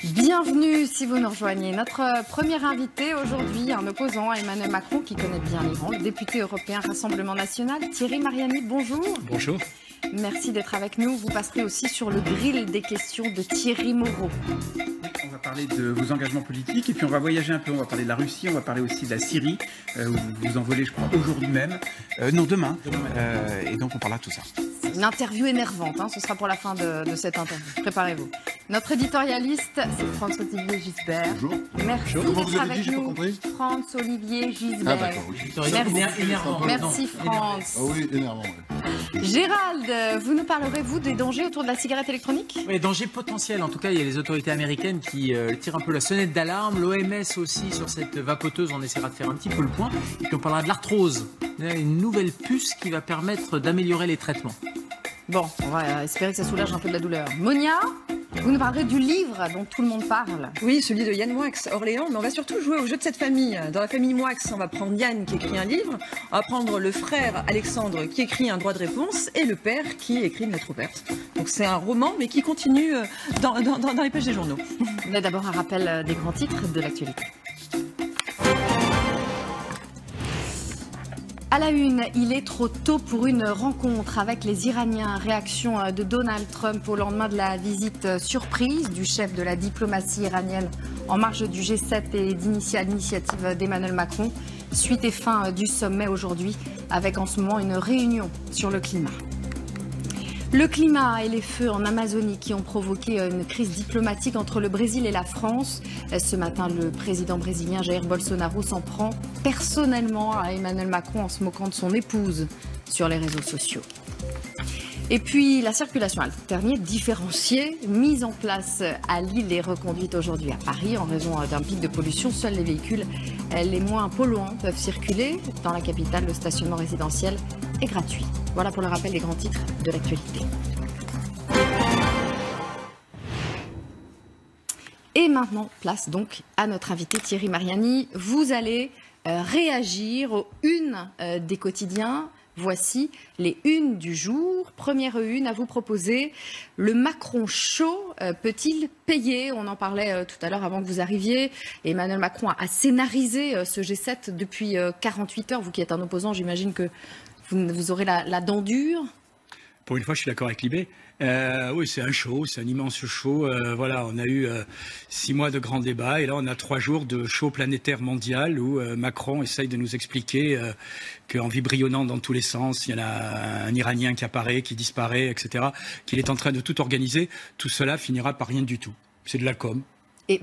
Bienvenue si vous nous rejoignez. Notre premier invité aujourd'hui, un opposant à Emmanuel Macron qui connaît bien l'Iran, le député européen Rassemblement National, Thierry Mariani, bonjour. Bonjour. Merci d'être avec nous. Vous passerez aussi sur le grill des questions de Thierry Moreau. On va parler de vos engagements politiques et puis on va voyager un peu. On va parler de la Russie, on va parler aussi de la Syrie, où vous envolez, je crois, aujourd'hui même. Non, demain. Et donc on parlera de tout ça. C'est une interview énervante, hein. Ce sera pour la fin de cette interview. Préparez-vous. Notre éditorialiste, c'est Franz-Olivier Gisbert. Bonjour. Merci d'être avec nous. Franz-Olivier Gisbert. Ah d'accord. Merci, merci Franz. Ah oui, énervant. Ouais. Gérald, vous nous parlerez, vous, des dangers autour de la cigarette électronique? Oui, dangers potentiels. En tout cas, il y a les autorités américaines qui tirent un peu la sonnette d'alarme. L'OMS aussi, sur cette vapoteuse, on essaiera de faire un petit peu le point. Et puis on parlera de l'arthrose. Une nouvelle puce qui va permettre d'améliorer les traitements. Bon, on va espérer que ça soulage un peu de la douleur. Monia, vous nous parlerez du livre dont tout le monde parle. Oui, celui de Yann Moix, Orléans, mais on va surtout jouer au jeu de cette famille. Dans la famille Moix, on va prendre Yann qui écrit un livre, on va prendre le frère Alexandre qui écrit un droit de réponse et le père qui écrit une lettre ouverte. Donc c'est un roman mais qui continue dans les pages des journaux. Mais d'abord un rappel des grands titres de l'actualité. À la une, il est trop tôt pour une rencontre avec les Iraniens. Réaction de Donald Trump au lendemain de la visite surprise du chef de la diplomatie iranienne en marge du G7 et l'initiative d'Emmanuel Macron. Suite et fin du sommet aujourd'hui avec en ce moment une réunion sur le climat. Le climat et les feux en Amazonie qui ont provoqué une crise diplomatique entre le Brésil et la France. Ce matin, le président brésilien Jair Bolsonaro s'en prend personnellement à Emmanuel Macron en se moquant de son épouse sur les réseaux sociaux. Et puis la circulation alternée différenciée, mise en place à Lille et reconduite aujourd'hui à Paris en raison d'un pic de pollution. Seuls les véhicules les moins polluants peuvent circuler. Dans la capitale, le stationnement résidentiel est gratuit. Voilà pour le rappel des grands titres de l'actualité. Et maintenant, place donc à notre invité Thierry Mariani. Vous allez réagir aux unes des quotidiens. Voici les unes du jour. Première une à vous proposer. Le Macron Show peut-il payer? On en parlait tout à l'heure avant que vous arriviez. Emmanuel Macron a scénarisé ce G7 depuis 48 heures. Vous qui êtes un opposant, j'imagine que vous aurez la dent dure. Pour une fois, je suis d'accord avec Libé. Oui, c'est un show, c'est un immense show. Voilà, on a eu 6 mois de grands débats et là, on a 3 jours de show planétaire mondial où Macron essaye de nous expliquer qu'en vibrionnant dans tous les sens, il y en a un Iranien qui apparaît, qui disparaît, etc., qu'il est en train de tout organiser. Tout cela finira par rien du tout. C'est de la com.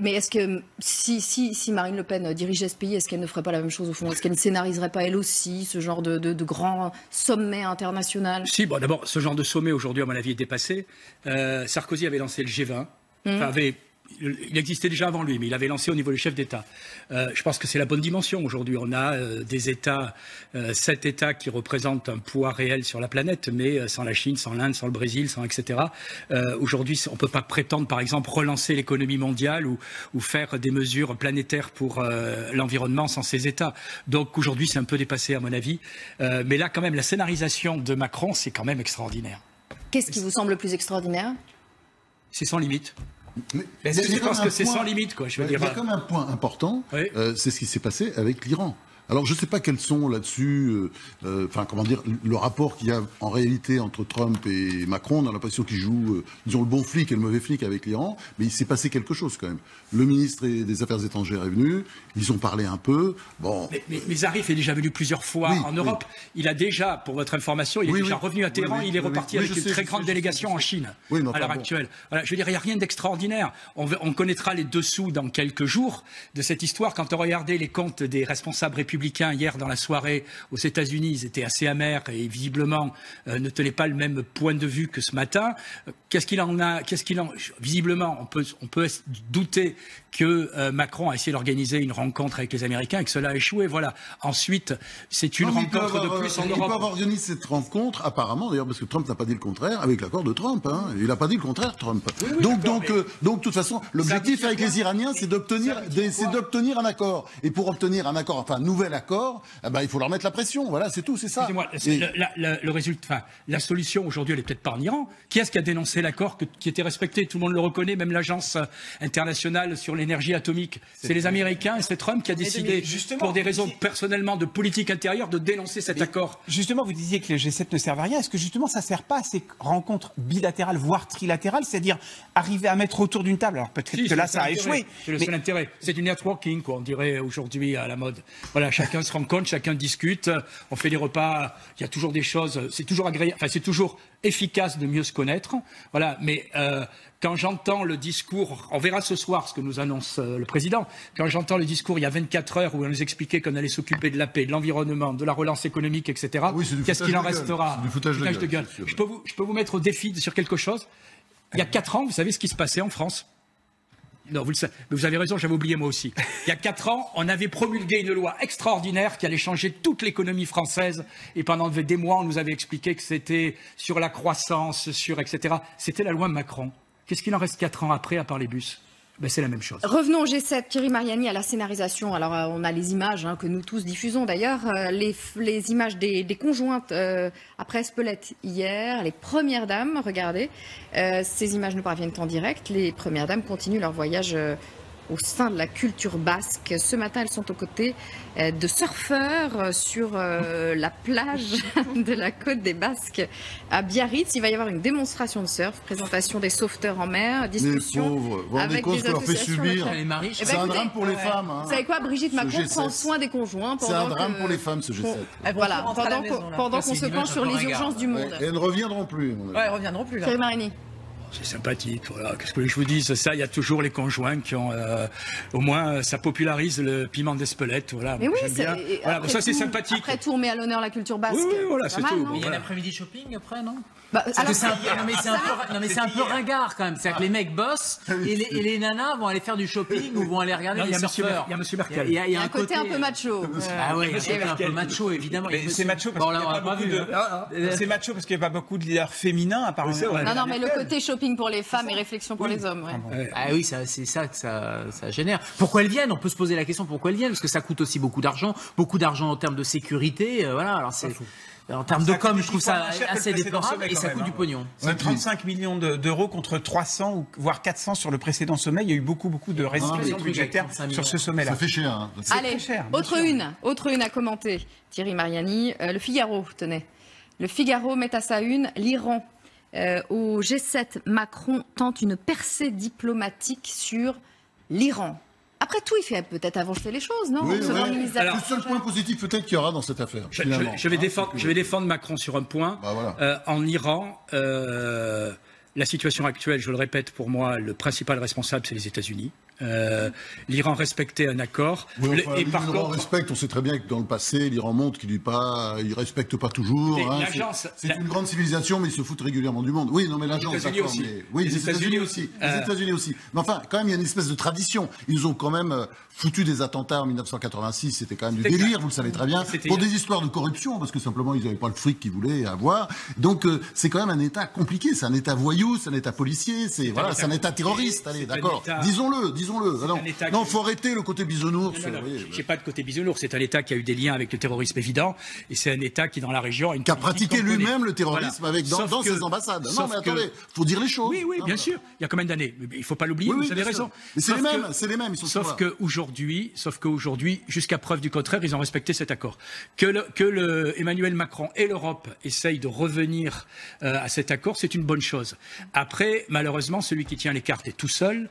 Mais est-ce que si Marine Le Pen dirigeait ce pays, est-ce qu'elle ne ferait pas la même chose au fond? Est-ce qu'elle ne scénariserait pas elle aussi ce genre de grand sommet international? Si, bon, d'abord, ce genre de sommet aujourd'hui, à mon avis, est dépassé. Sarkozy avait lancé le G20, il existait déjà avant lui, mais il avait lancé au niveau du chef d'État. Je pense que c'est la bonne dimension. Aujourd'hui, on a des États, 7 États qui représentent un poids réel sur la planète, mais sans la Chine, sans l'Inde, sans le Brésil, sans etc. Aujourd'hui, on ne peut pas prétendre, par exemple, relancer l'économie mondiale ou faire des mesures planétaires pour l'environnement sans ces États. Donc aujourd'hui, c'est un peu dépassé, à mon avis. Mais là, quand même, la scénarisation de Macron, c'est quand même extraordinaire. Qu'est-ce qui vous semble le plus extraordinaire? C'est sans limite. Mais je pense que c'est sans limite, quoi. Je veux dire. Il y a quand même un point important, oui. C'est ce qui s'est passé avec l'Iran. Alors, je ne sais pas quels sont là-dessus, le rapport qu'il y a en réalité entre Trump et Macron. On a l'impression qu'ils jouent, disons, le bon flic et le mauvais flic avec l'Iran. Mais il s'est passé quelque chose quand même. Le ministre des Affaires étrangères est venu, ils ont parlé un peu. Bon. Mais Zarif est déjà venu plusieurs fois en Europe. Il a déjà, pour votre information, il est déjà revenu à Téhéran. Il est reparti avec une très grande délégation en Chine à l'heure actuelle. Voilà, je veux dire, il n'y a rien d'extraordinaire. On connaîtra les dessous dans quelques jours de cette histoire. Quand on regardait les comptes des responsables républicains hier dans la soirée aux États-Unis, ils étaient assez amers et visiblement ne tenaient pas le même point de vue que ce matin. Visiblement, on peut douter que Macron a essayé d'organiser une rencontre avec les Américains et que cela a échoué. Voilà. Ensuite, c'est une rencontre de plus en Europe. Il peut avoir organisé cette rencontre, apparemment, d'ailleurs, parce que Trump n'a pas dit le contraire, avec l'accord de Trump. Hein. Il n'a pas dit le contraire, Trump. Oui, donc, de toute façon, l'objectif avec les Iraniens, c'est d'obtenir un accord. Et pour obtenir un accord, enfin, nouvelle nouvel accord, il faut leur mettre la pression. Voilà, c'est tout, c'est ça. Excusez-moi, le résultat, la solution aujourd'hui, elle est peut-être pas en Iran. Qui est-ce qui a dénoncé l'accord qui était respecté? Tout le monde le reconnaît, même l'agence internationale sur l'énergie atomique. C'est les Américains et c'est Trump qui a décidé, pour des raisons personnellement de politique intérieure, de dénoncer cet accord. Justement, vous disiez que le G7 ne servait à rien. Est-ce que justement ça ne sert pas à ces rencontres bilatérales, voire trilatérales, c'est-à-dire arriver à mettre autour d'une table? Alors peut-être que là ça a échoué. C'est le seul intérêt. C'est du networking, quoi, on dirait aujourd'hui à la mode. Voilà, chacun se rencontre, chacun discute, on fait des repas, il y a toujours des choses, c'est toujours agréable, enfin c'est toujours efficace de mieux se connaître. Voilà, mais quand j'entends le discours, on verra ce soir ce que nous annonce le président, quand j'entends le discours il y a 24 heures où on nous expliquait qu'on allait s'occuper de la paix, de l'environnement, de la relance économique, etc., qu'est-ce qu'il en restera? Du foutage de gueule. Je peux vous mettre au défi sur quelque chose. Il y a 4 ans, vous savez ce qui se passait en France? Non, vous le savez, mais vous avez raison, j'avais oublié moi aussi. Il y a 4 ans, on avait promulgué une loi extraordinaire qui allait changer toute l'économie française. Et pendant des mois, on nous avait expliqué que c'était sur la croissance, etc. C'était la loi Macron. Qu'est-ce qu'il en reste 4 ans après, à part les bus? C'est la même chose. Revenons au G7, Thierry Mariani, à la scénarisation. Alors, on a les images que nous tous diffusons d'ailleurs, les images des conjointes après Spelette hier, les premières dames, regardez. Ces images nous parviennent en direct. Les premières dames continuent leur voyage au sein de la culture basque. Ce matin, elles sont aux côtés de surfeurs sur la plage de la côte des Basques à Biarritz. Il va y avoir une démonstration de surf, présentation des sauveteurs en mer, discussion les pauvres, vous avec des qu'on leur fait subir. C'est un drame pour les femmes. Vous savez quoi, Brigitte Macron prend soin des conjoints. C'est un drame pour les femmes, ce G7. Voilà, pendant qu'on se penche sur les urgences du monde. Et elles ne reviendront plus. Elles reviendront plus. Thierry Mariani. C'est sympathique, voilà. Qu'est-ce que je vous dis? Ça, il y a toujours les conjoints qui ont, au moins, ça popularise le piment d'Espelette, voilà. Mais oui, voilà, ça c'est sympathique. Après tout, on met à l'honneur la culture basque. Oui, voilà, c'est tout. Il y a l'après-midi shopping après, non? C'est un peu ringard quand même. C'est-à-dire que les mecs bossent et les nanas vont aller faire du shopping ou vont aller regarder les surfeurs. Il y a Monsieur Merkel. Il y a un côté un peu macho. Ah oui, un peu macho, évidemment. C'est macho parce qu'il n'y a pas beaucoup de... C'est macho parce qu'il n'y a pas beaucoup de leaders féminins à part... Non, mais le côté shopping pour les femmes et réflexion pour les hommes. Ah oui, c'est ça que ça génère. Pourquoi elles viennent? On peut se poser la question pourquoi elles viennent, parce que ça coûte aussi beaucoup d'argent en termes de sécurité. Voilà, alors c'est... En termes de com, je trouve ça assez déplorable et ça coûte du pognon. C'est 35 millions d'euros contre 300 ou voire 400 sur le précédent sommet. Il y a eu beaucoup de restrictions budgétaires sur ce sommet-là. Ça fait cher. Hein. Allez, autre une à commenter. Thierry Mariani, Le Figaro, tenez. Le Figaro met à sa une l'Iran. Au G7, Macron tente une percée diplomatique sur l'Iran. Après tout, il fait peut-être avancer les choses, non? Oui, le seul point positif peut-être qu'il y aura dans cette affaire. Je vais défendre Macron sur un point. En Iran, la situation actuelle, je le répète, pour moi, le principal responsable, c'est les États-Unis. L'Iran respectait un accord. Oui, l'Iran respecte, on sait très bien que dans le passé, l'Iran montre qu'il ne respecte pas toujours. C'est une grande civilisation, mais ils se foutent régulièrement du monde. Oui, non, mais l'agence, d'accord. Les États-Unis aussi. Les États-Unis aussi. Mais enfin, quand même, il y a une espèce de tradition. Ils ont quand même foutu des attentats en 1986, c'était quand même du délire, vous le savez très bien, pour des histoires de corruption, parce que simplement, ils n'avaient pas le fric qu'ils voulaient avoir. Donc, c'est quand même un État compliqué. C'est un État voyou, c'est un État policier, c'est un État terroriste. Allez, d'accord. Disons-le. Non, faut arrêter le côté bisounours. J'ai pas de côté bisounours. C'est un État qui a eu des liens avec le terrorisme évident, et c'est un État qui, dans la région, qui a pratiqué lui-même le terrorisme dans ses ambassades. Non, mais attendez, faut dire les choses. Oui, bien sûr. Il y a combien d'années? Il faut pas l'oublier. Vous avez raison. Mais c'est les mêmes. Ils sont sauf qu'aujourd'hui, jusqu'à preuve du contraire, ils ont respecté cet accord. Que Emmanuel Macron et l'Europe essayent de revenir à cet accord, c'est une bonne chose. Après, malheureusement, celui qui tient les cartes est tout seul.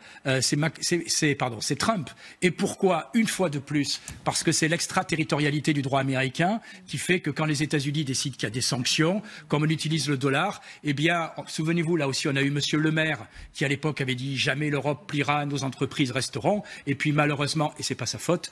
C'est Trump. Et pourquoi? Une fois de plus, parce que c'est l'extraterritorialité du droit américain qui fait que quand les États-Unis décident qu'il y a des sanctions, comme on utilise le dollar, eh bien, souvenez-vous, là aussi, on a eu Monsieur Le Maire qui, à l'époque, avait dit jamais l'Europe pliera, nos entreprises resteront. Et puis, malheureusement, et c'est pas sa faute,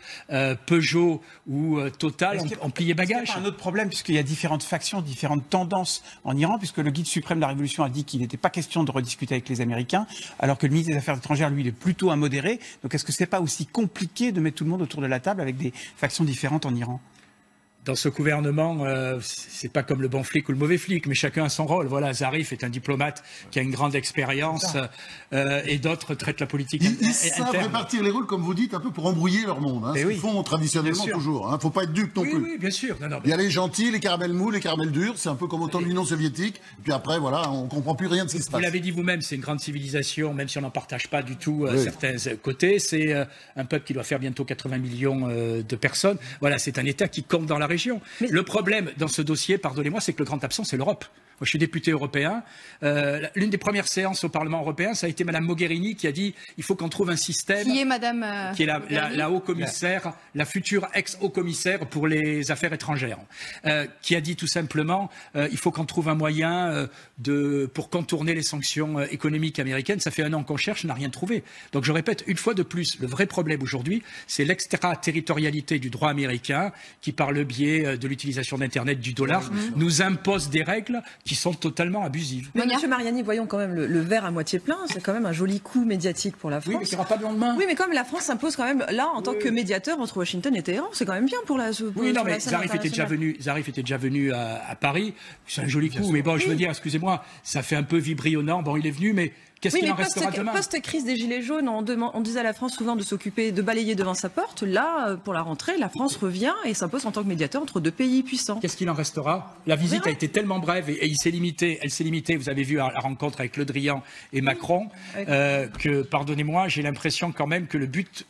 Peugeot ou Total ont plié bagage. C'est un autre problème, puisqu'il y a différentes factions, différentes tendances en Iran, puisque le guide suprême de la Révolution a dit qu'il n'était pas question de rediscuter avec les Américains, alors que le ministre des Affaires étrangères, lui, il est plutôt un modéré. Donc est-ce que c'est pas aussi compliqué de mettre tout le monde autour de la table avec des factions différentes en Iran? dans ce gouvernement, c'est pas comme le bon flic ou le mauvais flic, mais chacun a son rôle. Voilà, Zarif est un diplomate qui a une grande expérience et d'autres traitent la politique Ils savent répartir les rôles, comme vous dites, un peu pour embrouiller leur monde. Ce qu'ils font traditionnellement toujours. Faut pas être dupe non plus. Oui, bien sûr. Non, il y a les gentils, les caramels mous, les caramels durs. C'est un peu comme au temps de l'Union soviétique. Et puis après, voilà, on comprend plus rien de ce qui se passe. Vous l'avez dit vous-même, c'est une grande civilisation, même si on n'en partage pas du tout certains côtés. C'est un peuple qui doit faire bientôt 80 millions de personnes. Voilà, c'est un État qui compte dans la région. Mais le problème dans ce dossier, pardonnez-moi, c'est que le grand absent, c'est l'Europe. Moi, je suis député européen. L'une des premières séances au Parlement européen, ça a été Madame Mogherini qui a dit il faut qu'on trouve un système. Qui est Madame qui est la haut-commissaire, la future ex-haut-commissaire pour les affaires étrangères, qui a dit tout simplement il faut qu'on trouve un moyen pour contourner les sanctions économiques américaines. Ça fait 1 an qu'on cherche, on n'a rien trouvé. Donc je répète une fois de plus, le vrai problème aujourd'hui, c'est l'extraterritorialité du droit américain qui, par le biais de l'utilisation d'Internet, du dollar, nous impose des règles qui sont totalement abusives. Mais M. Mariani, voyons quand même le verre à moitié plein. C'est quand même un joli coup médiatique pour la France. Oui, mais il n'y aura pas de lendemain. Oui, mais comme la France s'impose quand même là en tant que médiateur entre Washington et Téhéran, c'est quand même bien pour la. Oui, non, mais Zarif était déjà venu à Paris. C'est un joli coup, mais bon, je veux dire, excusez-moi, ça fait un peu vibrionnant. Bon, il est venu, mais qu'est-ce qu'il en restera demain ? Post-crise des Gilets jaunes, on disait à la France souvent de s'occuper, de balayer devant sa porte. Là, pour la rentrée, la France revient et s'impose en tant que médiateur entre 2 pays puissants. Qu'est-ce qu'il en restera ? La visite a été tellement brève et elle s'est limitée, vous avez vu à la rencontre avec Le Drian et Macron, que, pardonnez-moi, j'ai l'impression quand même que le but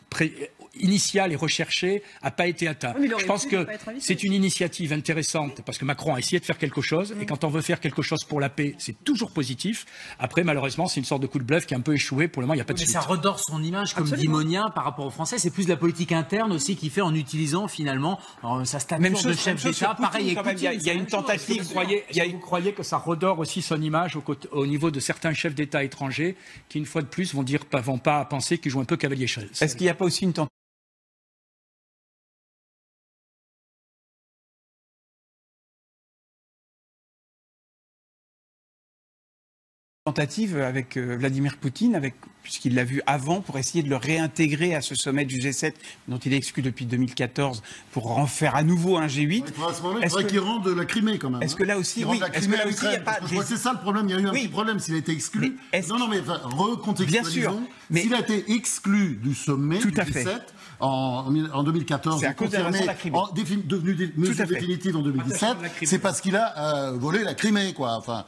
initial et recherché n'a pas été atteint. Je pense que c'est une initiative intéressante parce que Macron a essayé de faire quelque chose et quand on veut faire quelque chose pour la paix, c'est toujours positif. Après, malheureusement, c'est une sorte de coup de bluff qui a un peu échoué. Pour le moment, il n'y a pas de suite. Mais ça redore son image, comme dit Monia, par rapport aux Français. C'est plus de la politique interne aussi qui fait en utilisant finalement sa stature de chef d'État. Pareil, il y a une tentative. Vous croyez que ça redore aussi son image au niveau de certains chefs d'État étrangers qui, une fois de plus, vont pas penser qu'ils jouent un peu cavalier seul. Est-ce qu'il n'y a pas aussi une tentative avec Vladimir Poutine, puisqu'il l'a vu avant, pour essayer de le réintégrer à ce sommet du G7 dont il est exclu depuis 2014, pour en faire à nouveau un G8. À ce moment-là, il faudrait qu'il rende la Crimée quand même. Est-ce que là aussi, oui, est-ce que là aussi, il n'y a pas... Je crois que c'est ça le problème, il y a eu un petit problème s'il a été exclu. Non, mais recontextualisons. S'il a été exclu du sommet du G7 en 2014, c'est à cause de la Crimée. Devenu mesure définitive en 2017, c'est parce qu'il a volé la Crimée, quoi. Enfin,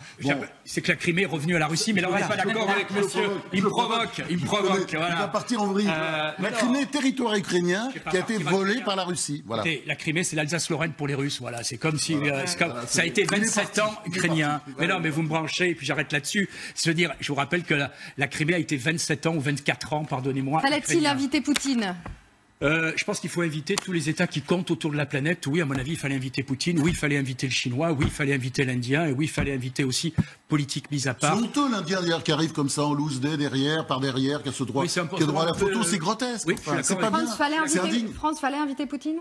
c'est que la Crimée est revenue à la Russie, mais là on n'est pas d'accord avec monsieur. Il me provoque. Il va partir en vrille. La Crimée est territoire ukrainien qui a été volé par la Russie. Voilà. La Crimée, c'est l'Alsace-Lorraine pour les Russes. Voilà, c'est comme si ça a été 27 ans ukrainien. Mais non, mais vous me branchez et puis j'arrête là-dessus. C'est-à-dire, je vous rappelle que la Crimée a été 27 ans ou 24 ans, pardonnez-moi. Fallait-il inviter Poutine ? Je pense qu'il faut inviter tous les États qui comptent autour de la planète. Oui, à mon avis, il fallait inviter Poutine. Oui, il fallait inviter le Chinois. Oui, il fallait inviter l'Indien. Et oui, il fallait inviter aussi, politique mise à part. C'est honteux l'Indien d'ailleurs qui arrive comme ça en loose day par derrière, qui a ce droit, qui a droit à la photo. C'est grotesque. Oui, c'est pas bien. France, fallait inviter Poutine ?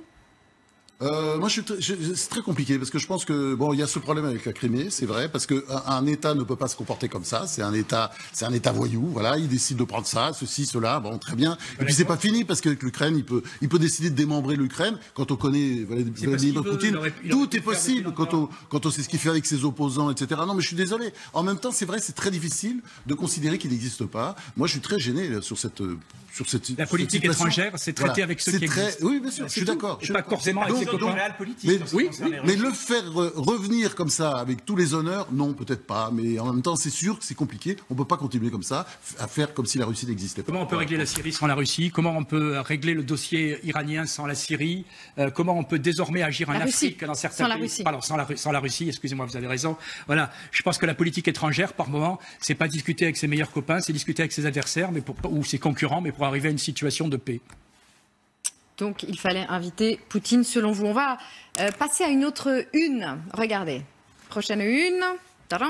Moi, c'est très compliqué parce que je pense que il y a ce problème avec la Crimée, c'est vrai, parce que un État ne peut pas se comporter comme ça. C'est un État voyou. Voilà, il décide de prendre ça, ceci, cela. Bon, très bien. Et puis c'est pas fini parce qu'avec l'Ukraine, il peut décider de démembrer l'Ukraine. Quand on connaît Vladimir Poutine, tout est possible. Quand on sait ce qu'il fait avec ses opposants, etc. Non, mais je suis désolé. En même temps, c'est vrai, c'est très difficile de considérer qu'il n'existe pas. Moi, je suis très gêné sur cette. La politique étrangère, c'est traiter avec ceux qui existent. Oui, bien sûr, je suis d'accord. Pas forcément avec ses copains. Mais le faire revenir comme ça, avec tous les honneurs, non, peut-être pas. Mais en même temps, c'est sûr que c'est compliqué. On ne peut pas continuer comme ça, à faire comme si la Russie n'existait pas. Comment on peut régler la Syrie sans la Russie ? Comment on peut régler le dossier iranien sans la Syrie ? Comment on peut désormais agir en Afrique dans certains pays ? Pardon, sans la Russie, excusez-moi, vous avez raison. Voilà, je pense que la politique étrangère, par moment, c'est pas discuter avec ses meilleurs copains, c'est discuter avec ses adversaires ou ses concurrents, mais pour arriver à une situation de paix. Donc il fallait inviter Poutine selon vous. On va passer à une autre une. Regardez. Prochaine une. Tadam.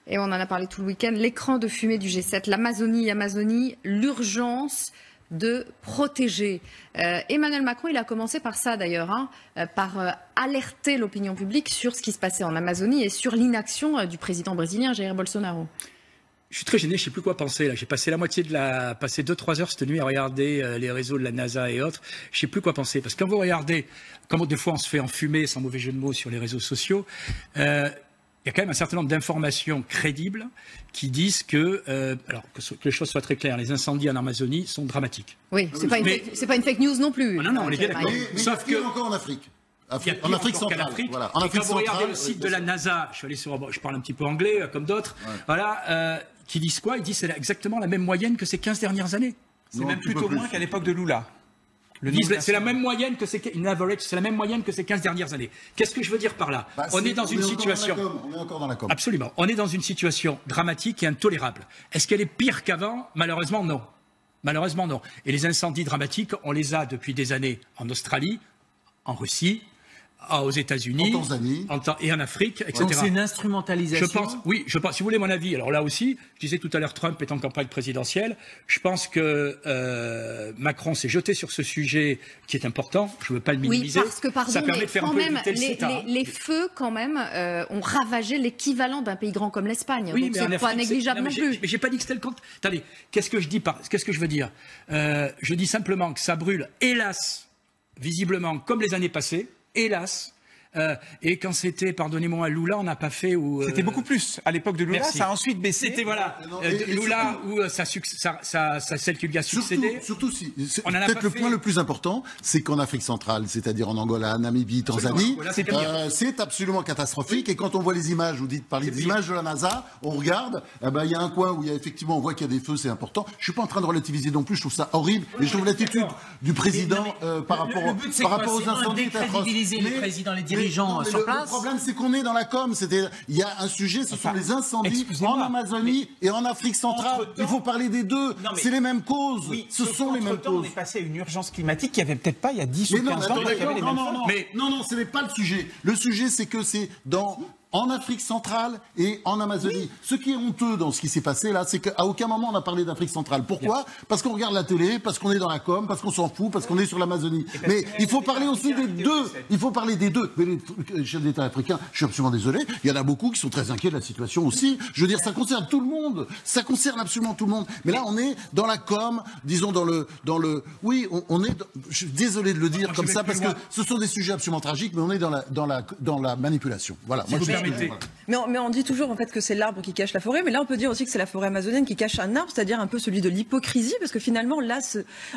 Et on en a parlé tout le week-end. L'écran de fumée du G7. L'Amazonie, l'urgence de protéger. Emmanuel Macron, il a commencé par ça d'ailleurs, par alerter l'opinion publique sur ce qui se passait en Amazonie et sur l'inaction du président brésilien Jair Bolsonaro. Je suis très gêné, je ne sais plus quoi penser. Là, j'ai passé passé 2-3 heures cette nuit à regarder les réseaux de la NASA et autres. Je ne sais plus quoi penser. Parce que quand vous regardez, comme des fois on se fait enfumer, sans mauvais jeu de mots, sur les réseaux sociaux, il y a quand même un certain nombre d'informations crédibles qui disent que les choses soient très claires, les incendies en Amazonie sont dramatiques. Oui, c'est pas une fake news non plus. Non, on est bien d'accord. Mais Sauf il y a que encore en Afrique. Il y a pire En Afrique encore qu'en centrale. Afrique. Voilà. En Et Afrique quand vous regardez centrale, le site de la NASA, je parle un petit peu anglais comme d'autres, voilà, qui disent quoi? Ils disent c'est exactement la même moyenne que ces 15 dernières années. C'est même plutôt moins qu'à l'époque de Lula. Ils disent c'est la même moyenne que c'est la même moyenne que ces 15 dernières années. Qu'est-ce que je veux dire par là? On est dans une situation. On est encore dans la com. Absolument. On est dans une situation dramatique et intolérable. Est-ce qu'elle est pire qu'avant? Malheureusement, non. Malheureusement, non. Et les incendies dramatiques, on les a depuis des années en Australie, en Russie, aux États-Unis, en Tanzanie et en Afrique, etc. Donc c'est une instrumentalisation. Je pense, si vous voulez mon avis, alors là aussi, je disais tout à l'heure, Trump est en campagne présidentielle. Je pense que Macron s'est jeté sur ce sujet qui est important. Je ne veux pas le minimiser. Oui, parce que, pardon, ça permet de faire quand un peu même, éviter le CETA. les feux, quand même, ont ravagé l'équivalent d'un pays grand comme l'Espagne. Oui, donc mais c'est pas négligeable non plus. Mais j'ai pas dit que c'était le compte. Attendez, qu'est-ce que je veux dire? Je dis simplement que ça brûle, hélas, visiblement, comme les années passées, hélas. Et quand c'était, pardonnez-moi, Lula, on n'a pas fait où... C'était beaucoup plus. À l'époque de Lula, Merci. ça a ensuite baissé. C'était, voilà, Lula, où celle qui lui a succédé. Surtout si. On en a Peut-être pas le fait. point le plus important, c'est qu'en Afrique centrale, c'est-à-dire en Angola, Namibie, Tanzanie, Voilà, c'est pire. c'est absolument catastrophique. Et quand on voit les images, vous dites, parlez des images de la NASA, on regarde, il y a un coin où il y a effectivement, on voit qu'il y a des feux, c'est important. Je suis pas en train de relativiser non plus, je trouve ça horrible. Et je trouve l'attitude du président par rapport aux incendies décrédibiliser les présidents, les dirigeants sur place. Le problème, c'est qu'on est dans la com. Il y a un sujet, ce sont les incendies excusez-moi. en Amazonie et en Afrique centrale. Entre-temps- Il faut parler des deux. Non, mais- C'est les mêmes causes. Oui, Ce sont les mêmes entre-temps, on causes. est passé à une urgence climatique qui n'y avait peut-être pas il y a 10 ou Mais non, 15 mais ans. attendez, qu'il y avait les non, mêmes non, formes. non, Mais- non, ce n'est pas le sujet. Le sujet, c'est que c'est en Afrique centrale et en Amazonie. Ce qui est honteux dans ce qui s'est passé là, c'est qu'à aucun moment on a parlé d'Afrique centrale. Pourquoi? Parce qu'on regarde la télé, parce qu'on est dans la com, parce qu'on s'en fout, parce qu'on est sur l'Amazonie. Mais il faut parler aussi des deux. Il faut parler des deux. Mais les chefs d'État africains, je suis absolument désolé, il y en a beaucoup qui sont très inquiets de la situation aussi. Je veux dire, ça concerne tout le monde. Ça concerne absolument tout le monde. Mais là, on est dans la com, disons dans le. Oui, on est. Je suis désolé de le dire comme ça parce que ce sont des sujets absolument tragiques, mais on est dans la manipulation. Voilà. Moi, je permettez. Mais on dit toujours en fait que c'est l'arbre qui cache la forêt, mais là on peut dire aussi que c'est la forêt amazonienne qui cache un arbre, c'est-à-dire un peu celui de l'hypocrisie, parce que finalement là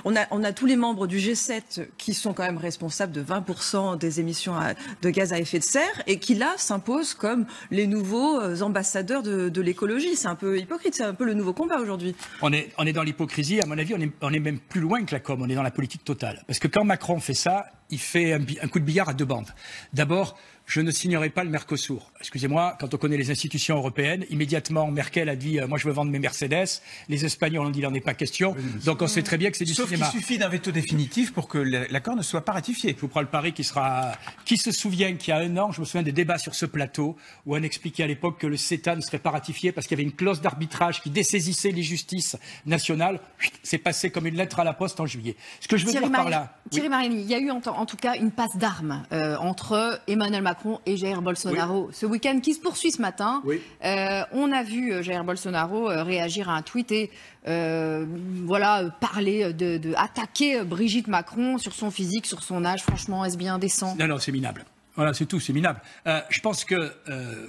on a tous les membres du G7 qui sont quand même responsables de 20% des émissions de gaz à effet de serre et qui là s'imposent comme les nouveaux ambassadeurs de l'écologie. C'est un peu hypocrite, c'est un peu le nouveau combat aujourd'hui. On est dans l'hypocrisie, à mon avis, on est même plus loin que la com, on est dans la politique totale. Parce que quand Macron fait ça, il fait un coup de billard à deux bandes. D'abord, je ne signerai pas le Mercosur. Excusez-moi, quand on connaît les institutions européennes, immédiatement Merkel a dit moi je veux vendre mes Mercedes. Les Espagnols ont dit il n'en est pas question. Donc on sait très bien que c'est du Sauf qu'il cinéma. suffit d'un veto définitif pour que l'accord ne soit pas ratifié. Je vous prends le pari qui se souvient qu'il y a un an, je me souviens des débats sur ce plateau où on expliquait à l'époque que le CETA ne serait pas ratifié parce qu'il y avait une clause d'arbitrage qui dessaisissait les justices nationales. C'est passé comme une lettre à la poste en juillet. Ce que je veux dire par là. Thierry Mariani, il y a eu en tout cas une passe d'armes entre Emmanuel Macron et Jair Bolsonaro ce week-end qui se poursuit ce matin. Oui. On a vu Jair Bolsonaro réagir à un tweet et parler attaquer Brigitte Macron sur son physique, sur son âge. Franchement, est-ce bien décent? Non, c'est minable. Voilà, c'est tout, c'est minable. Je pense que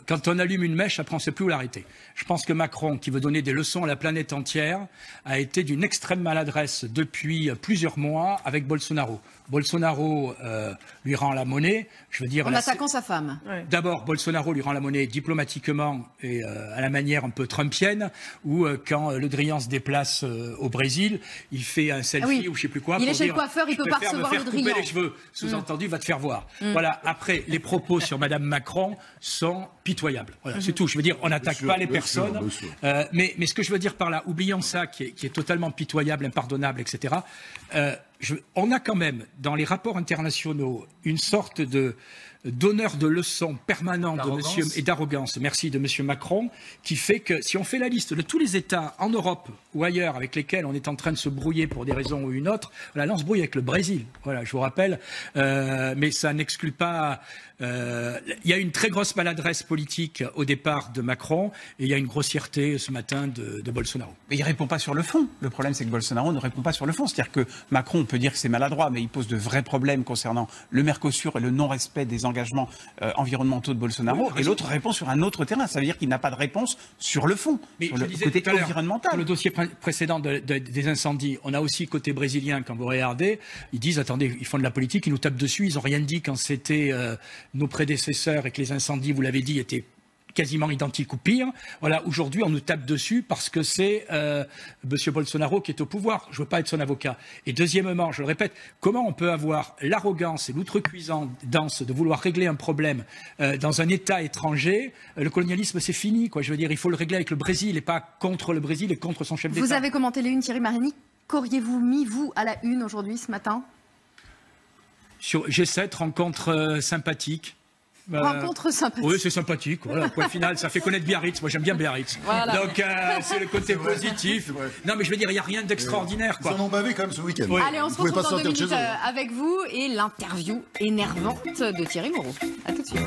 quand on allume une mèche, après on ne sait plus où l'arrêter. Je pense que Macron, qui veut donner des leçons à la planète entière, a été d'une extrême maladresse depuis plusieurs mois avec Bolsonaro. Bolsonaro lui rend la monnaie. Je veux dire, en attaquant sa femme. D'abord, Bolsonaro lui rend la monnaie diplomatiquement et à la manière un peu trumpienne, où quand Le Drian se déplace au Brésil, il fait un selfie ou je ne sais plus quoi. Il est chez dire, le coiffeur, il ne peut pas recevoir Le Drian. Couper les cheveux, sous-entendu, va te faire voir. Voilà. Après, les propos sur Madame Macron sont pitoyables. Voilà, c'est tout. Je veux dire, on n'attaque pas les personnes. Mais ce que je veux dire par là, oublions ça, qui est totalement pitoyable, impardonnable, etc. On a quand même, dans les rapports internationaux, une sorte de donneur de leçons permanent de monsieur, et d'arrogance, merci, de M. Macron, qui fait que si on fait la liste de tous les États en Europe ou ailleurs avec lesquels on est en train de se brouiller pour des raisons ou une autre, voilà, là on se brouille avec le Brésil, voilà, je vous rappelle, mais ça n'exclut pas... Il y a une très grosse maladresse politique au départ de Macron et il y a une grossièreté ce matin de Bolsonaro. Mais il ne répond pas sur le fond. Le problème, c'est que Bolsonaro ne répond pas sur le fond. C'est-à-dire que Macron, on peut dire que c'est maladroit, mais il pose de vrais problèmes concernant le Mercosur et le non-respect des engagements environnementaux de Bolsonaro. Oui, et l'autre répond sur un autre terrain. Ça veut dire qu'il n'a pas de réponse sur le fond, mais sur le côté environnemental. Sur le dossier précédent des incendies, on a aussi côté brésilien, quand vous regardez, ils disent, attendez, ils font de la politique, ils nous tapent dessus, ils n'ont rien dit quand c'était nos prédécesseurs et que les incendies, vous l'avez dit, étaient quasiment identiques ou pire. Voilà, aujourd'hui, on nous tape dessus parce que c'est M. Bolsonaro qui est au pouvoir. Je ne veux pas être son avocat. Et deuxièmement, je le répète, comment on peut avoir l'arrogance et l'outrecuidance de vouloir régler un problème dans un État étranger? Le colonialisme, c'est fini, quoi. Je veux dire, il faut le régler avec le Brésil et pas contre le Brésil et contre son chef d'État. Vous avez commenté les unes, Thierry Mariani. Qu'auriez-vous mis, vous, à la une aujourd'hui, ce matin? Sur G7, rencontre sympathique. Rencontre sympathique. Oui, c'est sympathique. Voilà, point final, ça fait connaître Biarritz. Moi, j'aime bien Biarritz. Voilà. Donc, c'est le côté positif. Non, mais je veux dire, il n'y a rien d'extraordinaire. Ils en ont bavé quand même ce week-end. Oui. Allez, on se retrouve dans 2 minutes avec vous et l'interview énervante de Thierry Moreau. À tout de suite.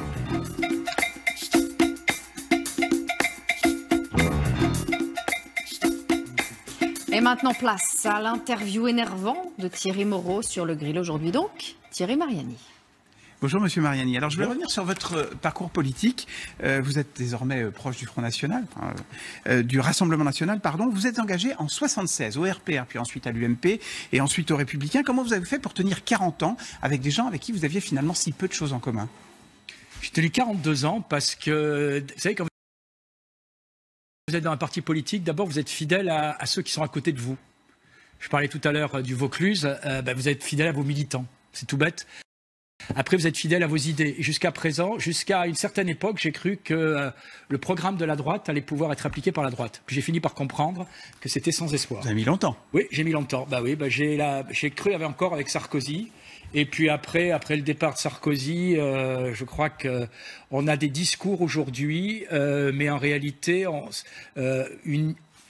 Et maintenant, place à l'interview énervante de Thierry Moreau sur le grill aujourd'hui. Donc, Thierry Mariani. Bonjour Monsieur Mariani. Alors je voulais revenir sur votre parcours politique. Vous êtes désormais proche du Front National, du Rassemblement National, pardon. Vous êtes engagé en 76 au RPR, puis ensuite à l'UMP et ensuite aux Républicains. Comment vous avez fait pour tenir 40 ans avec des gens avec qui vous aviez finalement si peu de choses en commun? J'ai tenu 42 ans parce que, vous savez, quand vous êtes dans un parti politique, d'abord vous êtes fidèle à ceux qui sont à côté de vous. Je parlais tout à l'heure du Vaucluse, vous êtes fidèle à vos militants. C'est tout bête. Après, vous êtes fidèle à vos idées. Et jusqu'à présent, jusqu'à une certaine époque, j'ai cru que le programme de la droite allait pouvoir être appliqué par la droite. Puis j'ai fini par comprendre que c'était sans espoir. Vous avez mis longtemps. Oui, j'ai mis longtemps. J'ai cru encore avec Sarkozy. Et puis après le départ de Sarkozy, je crois qu'on a des discours aujourd'hui, mais en réalité,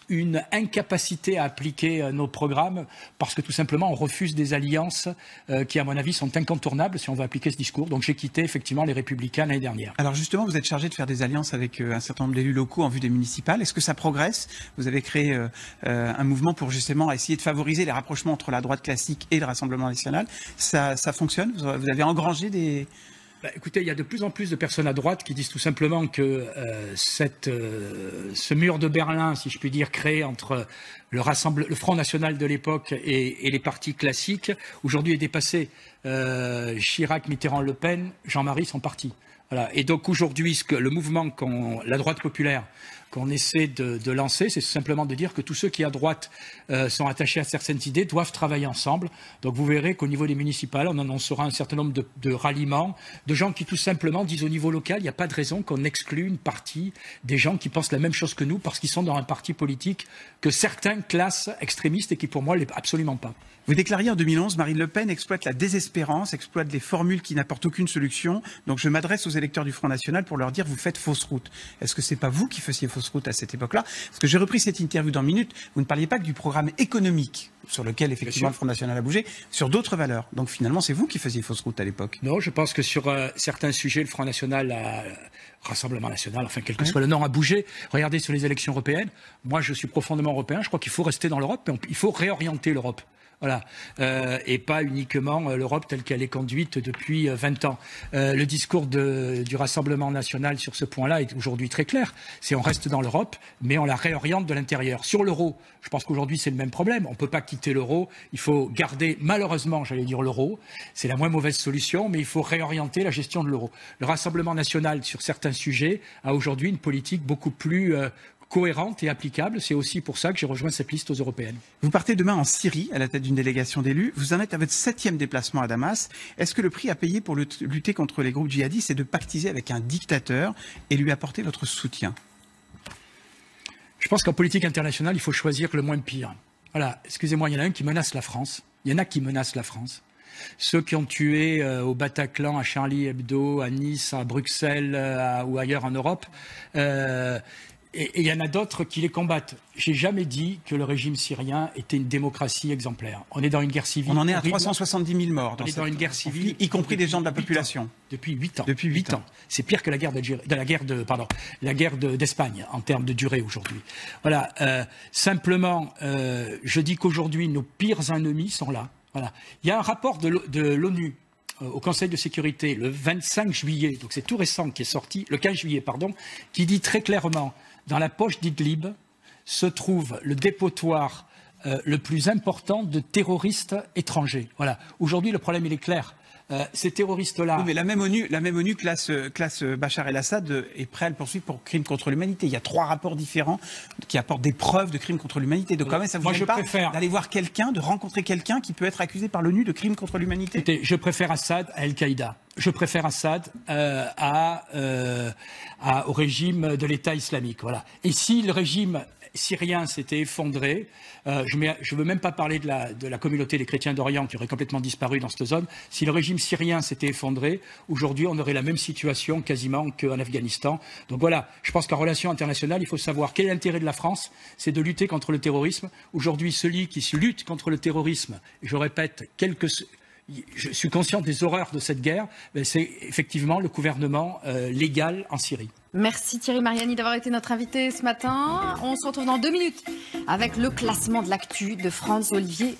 une incapacité à appliquer nos programmes parce que tout simplement on refuse des alliances qui à mon avis sont incontournables si on veut appliquer ce discours. Donc j'ai quitté effectivement les Républicains l'année dernière. Alors justement vous êtes chargé de faire des alliances avec un certain nombre d'élus locaux en vue des municipales. Est-ce que ça progresse? Vous avez créé un mouvement pour justement essayer de favoriser les rapprochements entre la droite classique et le Rassemblement National. Ça fonctionne? Vous avez engrangé des... Écoutez, il y a de plus en plus de personnes à droite qui disent tout simplement que ce mur de Berlin, si je puis dire, créé entre le Front National de l'époque et les partis classiques, aujourd'hui est dépassé. Chirac, Mitterrand, Le Pen, Jean-Marie sont partis. Voilà. Et donc aujourd'hui, le mouvement, la droite populaire, qu'on essaie de lancer, c'est simplement de dire que tous ceux qui à droite sont attachés à certaines idées doivent travailler ensemble. Donc vous verrez qu'au niveau des municipales, on annoncera un certain nombre de ralliements, de gens qui tout simplement disent au niveau local, il n'y a pas de raison qu'on exclue une partie des gens qui pensent la même chose que nous parce qu'ils sont dans un parti politique que certains classent extrémistes et qui pour moi ne l'est absolument pas. Vous déclariez en 2011, Marine Le Pen exploite la désespérance, exploite des formules qui n'apportent aucune solution. Donc je m'adresse aux électeurs du Front National pour leur dire vous faites fausse route. Est-ce que c'est pas vous qui faisiez fausse route à cette époque-là? Parce que j'ai repris cette interview dans Minute, vous ne parliez pas que du programme économique sur lequel effectivement le Front National a bougé, sur d'autres valeurs. Donc finalement c'est vous qui faisiez fausse route à l'époque. Non, je pense que sur certains sujets, le Front National Rassemblement National, enfin quel que soit le nom, a bougé. Regardez sur les élections européennes. Moi je suis profondément européen, je crois qu'il faut rester dans l'Europe, mais il faut réorienter l'Europe. Voilà, et pas uniquement l'Europe telle qu'elle est conduite depuis 20 ans. Le discours du Rassemblement National sur ce point-là est aujourd'hui très clair. C'est on reste dans l'Europe, mais on la réoriente de l'intérieur. Sur l'euro, je pense qu'aujourd'hui c'est le même problème. On ne peut pas quitter l'euro. Il faut garder, malheureusement, j'allais dire l'euro. C'est la moins mauvaise solution, mais il faut réorienter la gestion de l'euro. Le Rassemblement National, sur certains sujets, a aujourd'hui une politique beaucoup plus cohérente et applicable. C'est aussi pour ça que j'ai rejoint cette liste aux européennes. Vous partez demain en Syrie à la tête d'une délégation d'élus. Vous en êtes à votre 7e déplacement à Damas. Est-ce que le prix à payer pour lutter contre les groupes djihadistes, c'est de pactiser avec un dictateur et lui apporter votre soutien? Je pense qu'en politique internationale, il faut choisir le moins pire. Voilà, excusez-moi, il y en a un qui menace la France. Il y en a qui menacent la France. ceux qui ont tué au Bataclan, à Charlie Hebdo, à Nice, à Bruxelles ou ailleurs en Europe. Et il y en a d'autres qui les combattent. J'ai jamais dit que le régime syrien était une démocratie exemplaire. On est dans une guerre civile. On en est à 370 000 morts. On est dans une guerre civile, y compris des gens de la population. Depuis 8 ans. Depuis 8 ans. C'est pire que la guerre d'Espagne en termes de durée aujourd'hui. Voilà. Simplement, je dis qu'aujourd'hui, nos pires ennemis sont là. Voilà. Il y a un rapport de l'ONU au Conseil de sécurité le 25 juillet, donc c'est tout récent qui est sorti, le 15 juillet, pardon, qui dit très clairement, dans la poche d'Idlib se trouve le dépotoir le plus important de terroristes étrangers. Voilà. Aujourd'hui, le problème, il est clair. Ces terroristes-là... Oui, mais la même ONU classe Bachar el-Assad est prêt à le poursuivre pour crimes contre l'humanité. Il y a 3 rapports différents qui apportent des preuves de crimes contre l'humanité. Donc quand même, ça vous gêne pas d'aller voir quelqu'un, de rencontrer quelqu'un qui peut être accusé par l'ONU de crimes contre l'humanité? Écoutez, je préfère Assad à Al-Qaïda. Je préfère Assad au régime de l'État islamique. Voilà. Et si le régime syrien s'était effondré, je ne veux même pas parler de la communauté des chrétiens d'Orient qui aurait complètement disparu dans cette zone. Si le régime syrien s'était effondré, aujourd'hui on aurait la même situation quasiment qu'en Afghanistan. Donc voilà, je pense qu'en relation internationale, il faut savoir quel est l'intérêt de la France, c'est de lutter contre le terrorisme. Aujourd'hui, celui qui lutte contre le terrorisme, je répète, je suis conscient des horreurs de cette guerre, c'est effectivement le gouvernement légal en Syrie. Merci Thierry Mariani d'avoir été notre invité ce matin. On se retrouve dans 2 minutes avec le classement de l'actu de Franz Olivier.